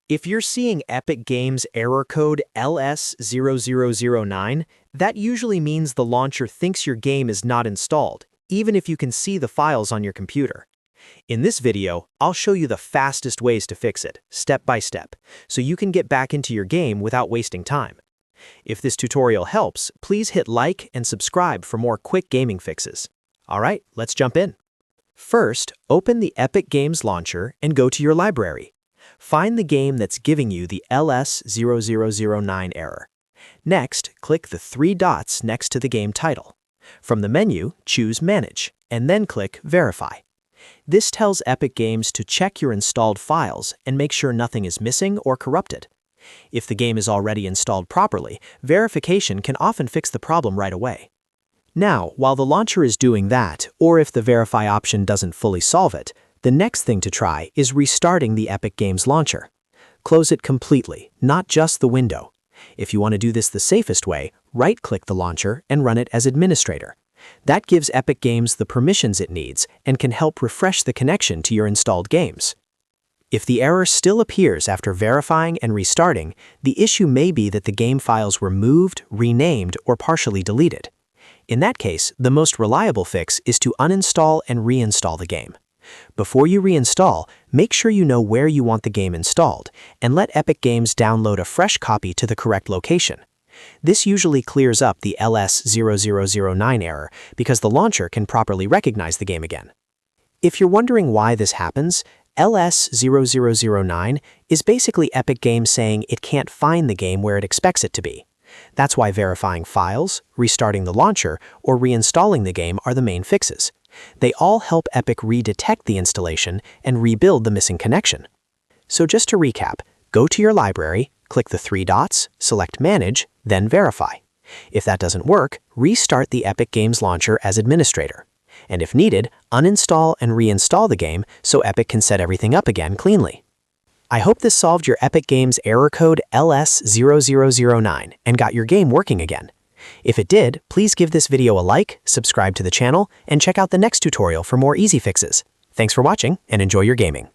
If you're seeing Epic Games error code LS-0009, that usually means the launcher thinks your game is not installed, even if you can see the files on your computer. In this video, I'll show you the fastest ways to fix it, step by step, so you can get back into your game without wasting time. If this tutorial helps, please hit like and subscribe for more quick gaming fixes. Alright, let's jump in. First, open the Epic Games launcher and go to your library. Find the game that's giving you the LS-0009 error. Next, click the three dots next to the game title. From the menu, choose Manage, and then click Verify. This tells Epic Games to check your installed files and make sure nothing is missing or corrupted. If the game is already installed properly, verification can often fix the problem right away. Now, while the launcher is doing that, or if the Verify option doesn't fully solve it, the next thing to try is restarting the Epic Games launcher. Close it completely, not just the window. If you want to do this the safest way, right-click the launcher and run it as administrator. That gives Epic Games the permissions it needs and can help refresh the connection to your installed games. If the error still appears after verifying and restarting, the issue may be that the game files were moved, renamed, or partially deleted. In that case, the most reliable fix is to uninstall and reinstall the game. Before you reinstall, make sure you know where you want the game installed, and let Epic Games download a fresh copy to the correct location. This usually clears up the LS-0009 error because the launcher can properly recognize the game again. If you're wondering why this happens, LS-0009 is basically Epic Games saying it can't find the game where it expects it to be. That's why verifying files, restarting the launcher, or reinstalling the game are the main fixes. They all help Epic redetect the installation and rebuild the missing connection. So just to recap, go to your library, click the three dots, select Manage, then Verify. If that doesn't work, restart the Epic Games launcher as administrator. And if needed, uninstall and reinstall the game so Epic can set everything up again cleanly. I hope this solved your Epic Games error code LS-0009 and got your game working again. If it did, please give this video a like, subscribe to the channel, and check out the next tutorial for more easy fixes. Thanks for watching and enjoy your gaming.